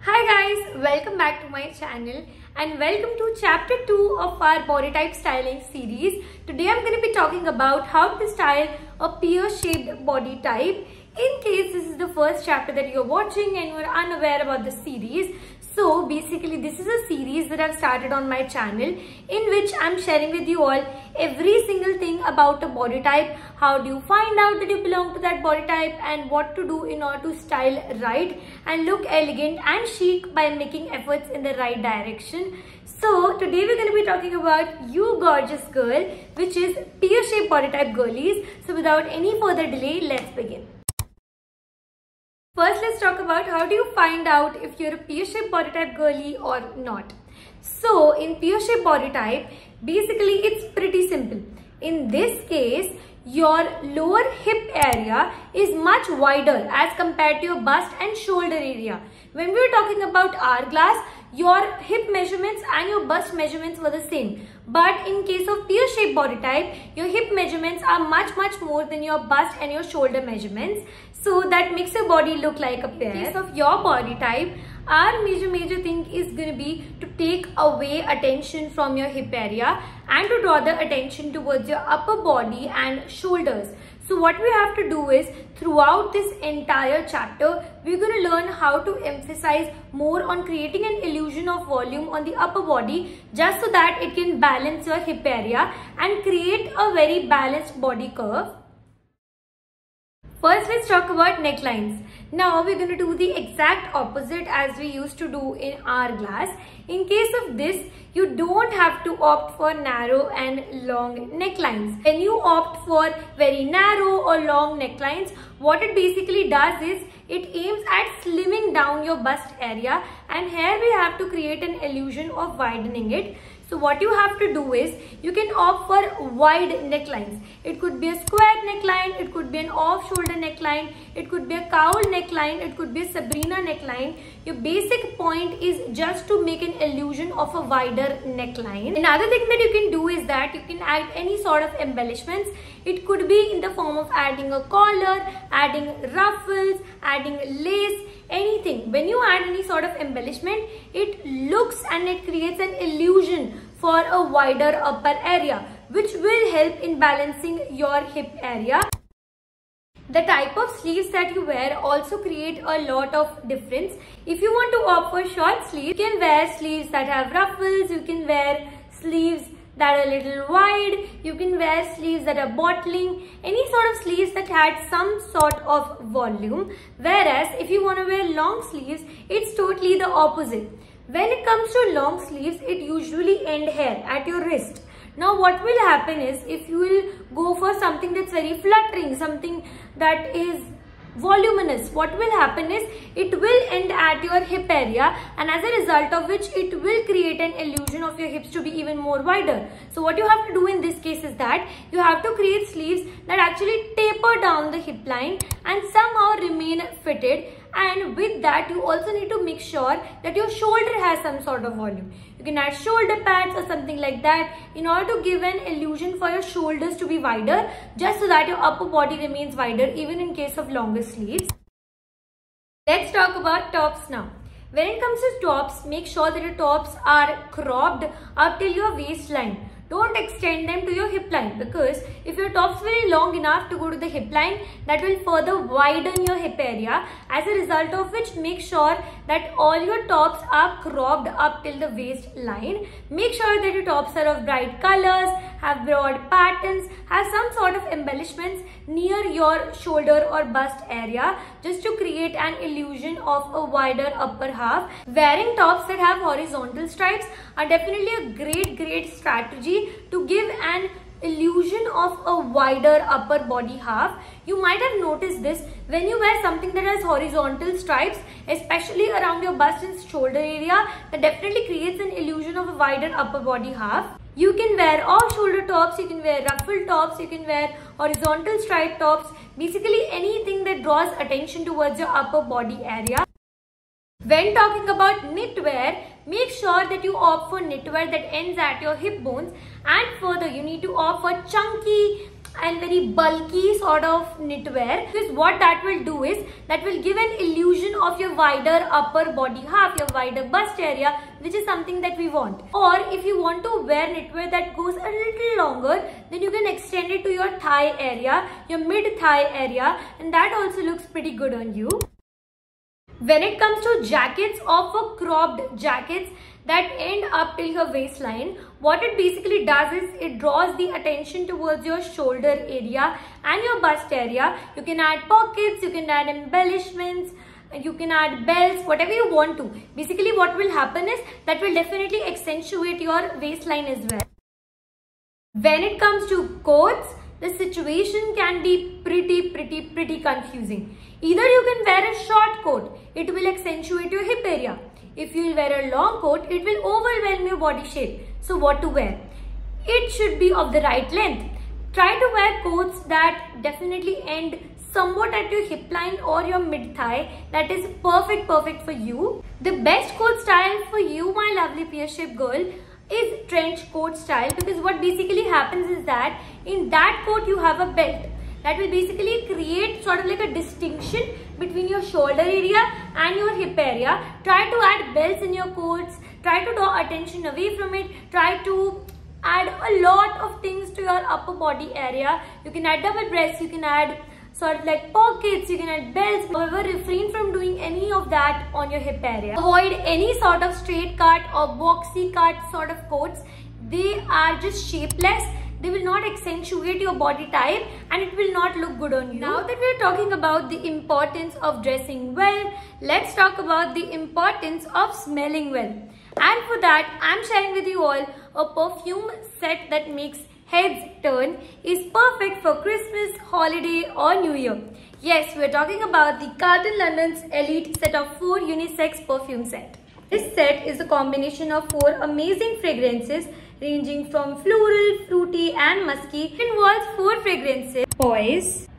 Hi guys, welcome back to my channel and welcome to chapter 2 of our body type styling series. Today I'm going to be talking about how to style a pear shaped body type. In case this is the first chapter that you're watching and you're unaware about the series, so basically this is a series that I've started on my channel in which I'm sharing with you all every single thing about a body type. How do you find out that you belong to that body type and what to do in order to style right and look elegant and chic by making efforts in the right direction. So today we're going to be talking about You Gorgeous Girl, which is pear shaped body type girlies. So without any further delay, let's begin. First, let's talk about how do you find out if you're a pear shaped body type girly or not. So in pear shaped body type, basically it's pretty simple. In this case, your lower hip area is much wider as compared to your bust and shoulder area. When we were talking about hourglass, your hip measurements and your bust measurements were the same. But in case of pear shaped body type, your hip measurements are much more than your bust and your shoulder measurements. So that makes your body look like a pear. In case of your body type, our major thing is going to be to take away attention from your hip area and to draw the attention towards your upper body and shoulders. So what we have to do is, throughout this entire chapter, we're going to learn how to emphasize more on creating an illusion of volume on the upper body, just so that it can balance your hip area and create a very balanced body curve. First, let's talk about necklines. Now we're going to do the exact opposite as we used to do in hourglass. In case of this, you don't have to opt for narrow and long necklines. When you opt for very narrow or long necklines, what it basically does is it aims at slimming down your bust area, and here we have to create an illusion of widening it. So what you have to do is, you can opt for wide necklines. It could be a square neckline, it could be an off-shoulder neckline, it could be a cowl neckline, it could be a Sabrina neckline. Your basic point is just to make an illusion of a wider neckline. Another thing that you can do is that you can add any sort of embellishments. It could be in the form of adding a collar, adding ruffles, adding lace, anything. When you add any sort of embellishment, it looks and it creates an illusion for a wider upper area, which will help in balancing your hip area. The type of sleeves that you wear also create a lot of difference. If you want to opt for short sleeves, you can wear sleeves that have ruffles, you can wear sleeves that are a little wide, you can wear sleeves that are bottling, any sort of sleeves that had some sort of volume. Whereas if you want to wear long sleeves, it's totally the opposite. When it comes to long sleeves, it usually end here at your wrist. Now what will happen is, if you will go for something that's very fluttering, something that is voluminous, what will happen is it will end at your hip area, and as a result of which it will create an illusion of your hips to be even more wider. So what you have to do in this case is that you have to create sleeves that actually taper down the hip line and somehow remain fitted. And with that, you also need to make sure that your shoulder has some sort of volume. You can add shoulder pads or something like that in order to give an illusion for your shoulders to be wider, just so that your upper body remains wider even in case of longer sleeves. Let's talk about tops now. When it comes to tops, make sure that your tops are cropped up till your waistline. Don't extend them to your hip line, because if your top's very long enough to go to the hip line, that will further widen your hip area, as a result of which make sure that all your tops are cropped up till the waistline. Make sure that your tops are of bright colors, have broad patterns, have some sort of embellishments near your shoulder or bust area, just to create an illusion of a wider upper half. Wearing tops that have horizontal stripes are definitely a great strategy to give an illusion of a wider upper body half. You might have noticed this when you wear something that has horizontal stripes, especially around your bust and shoulder area, that definitely creates an illusion of a wider upper body half. You can wear off-shoulder tops, you can wear ruffled tops, you can wear horizontal stripe tops, basically anything that draws attention towards your upper body area. When talking about knitwear, make sure that you opt for knitwear that ends at your hip bones, and further you need to opt for chunky and very bulky sort of knitwear, because what that will do is that will give an illusion of your wider upper body half, your wider bust area, which is something that we want. Or if you want to wear knitwear that goes a little longer, then you can extend it to your thigh area, your mid thigh area, and that also looks pretty good on you. When it comes to jackets or for cropped jackets that end up till your waistline, what it basically does is it draws the attention towards your shoulder area and your bust area. You can add pockets, you can add embellishments, you can add belts, whatever you want to. Basically what will happen is that will definitely accentuate your waistline as well. When it comes to coats, the situation can be pretty confusing. Either you can wear a short coat, it will accentuate your hip area. If you will wear a long coat, it will overwhelm your body shape. So what to wear? It should be of the right length. Try to wear coats that definitely end somewhat at your hip line or your mid thigh. That is perfect for you. The best coat style for you, my lovely pear-shaped girl, is trench coat style, because what basically happens is that in that coat you have a belt that will basically create sort of like a distinction between your shoulder area and your hip area. Try to add belts in your coats, try to draw attention away from it, try to add a lot of things to your upper body area. You can add double breasts, you can add sort of like pockets, you can add belts. However, refrain from doing any of that on your hip area. Avoid any sort of straight cut or boxy cut sort of coats. They are just shapeless. They will not accentuate your body type and it will not look good on you. Now that we are talking about the importance of dressing well, let's talk about the importance of smelling well. And for that, I'm sharing with you all a perfume set that makes heads turn, is perfect for Christmas, holiday or New Year. Yes, we're talking about the Carlton London's Elite set of 4 unisex perfume set. This set is a combination of 4 amazing fragrances ranging from floral, fruity and musky. It involves 4 fragrances: Poise,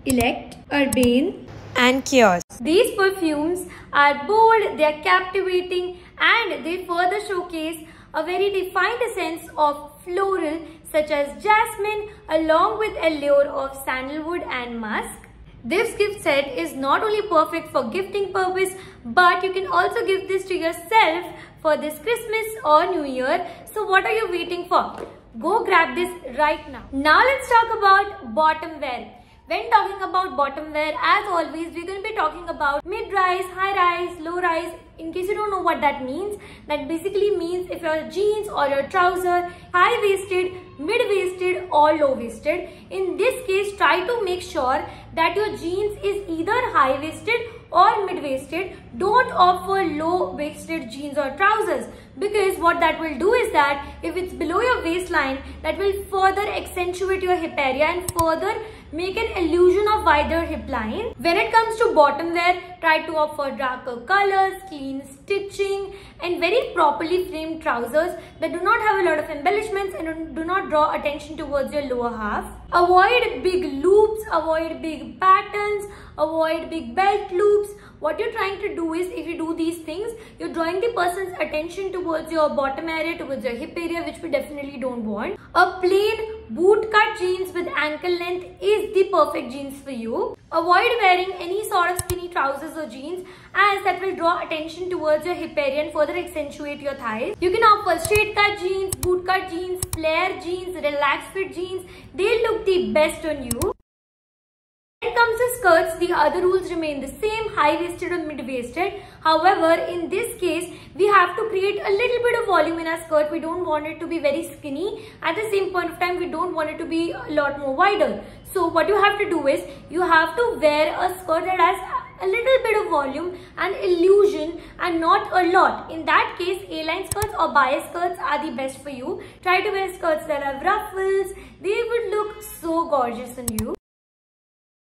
Elect, Urbane and Chaos. These perfumes are bold, they are captivating and they further showcase a very defined sense of floral such as jasmine along with a lure of sandalwood and musk. This gift set is not only perfect for gifting purpose, but you can also give this to yourself for this Christmas or New Year. So what are you waiting for? Go grab this right now. Now let's talk about bottom wear. When talking about bottom wear, as always, we're going to be talking about mid-rise, high-rise, low-rise. In case you don't know what that means, that basically means if your jeans or your trouser, high-waisted, mid-waisted or low-waisted. In this case, try to make sure that your jeans is either high-waisted or mid-waisted. Don't opt for low-waisted jeans or trousers, because what that will do is that if it's below your waistline, that will further accentuate your hip area and further make an illusion of wider hip line. When it comes to bottom wear, try to opt for darker colors, clean stitching and very properly framed trousers that do not have a lot of embellishments and do not draw attention towards your lower half. Avoid big loops, avoid big patterns, avoid big belt loops. What you're trying to do is, if you do these things, you're drawing the person's attention towards your bottom area, towards your hip area, which we definitely don't want. A plain boot cut jeans with ankle length is the perfect jeans for you. Avoid wearing any sort of skinny trousers or jeans, as that will draw attention towards your hip area and further accentuate your thighs. You can opt for straight cut jeans, boot cut jeans, flare jeans, relaxed fit jeans. They look the best on you. When it comes to skirts, the other rules remain the same, high-waisted or mid-waisted. However, in this case, we have to create a little bit of volume in our skirt. We don't want it to be very skinny. At the same point of time, we don't want it to be a lot more wider. So what you have to do is, you have to wear a skirt that has a little bit of volume and illusion and not a lot. In that case, A-line skirts or bias skirts are the best for you. Try to wear skirts that have ruffles. They would look so gorgeous on you.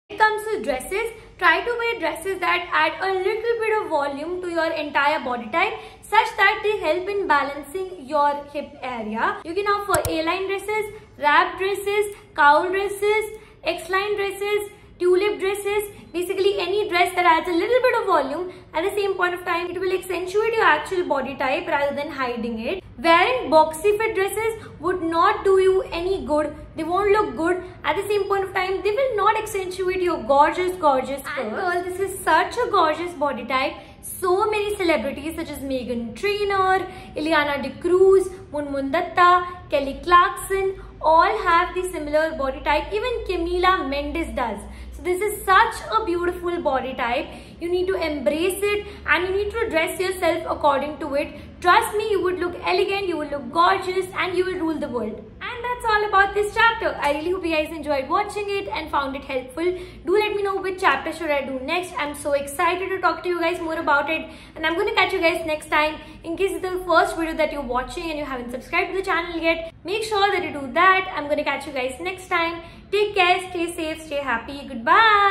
When it comes to dresses, try to wear dresses that add a little bit of volume to your entire body type, such that they help in balancing your hip area. You can opt for A-line dresses, wrap dresses, cowl dresses, X-line dresses. tulip dresses, basically any dress that adds a little bit of volume. At the same point of time, it will accentuate your actual body type rather than hiding it. Wearing boxy fit dresses would not do you any good. They won't look good. At the same point of time, they will not accentuate your gorgeous curves. And girl, this is such a gorgeous body type. So many celebrities such as Meghan Trainor, Ileana D'Cruz, Munmun Datta, Kelly Clarkson all have the similar body type. Even Camila Mendes does. So this is such a beautiful body type. You need to embrace it and you need to dress yourself according to it. Trust me, you would look elegant, you will look gorgeous and you will rule the world. And that's all about this chapter. I really hope you guys enjoyed watching it and found it helpful. Do let me know which chapter should I do next. I'm so excited to talk to you guys more about it. And I'm going to catch you guys next time. In case it's the first video that you're watching and you haven't subscribed to the channel yet, make sure that you do that. I'm going to catch you guys next time. Take care, stay safe, stay happy. Goodbye.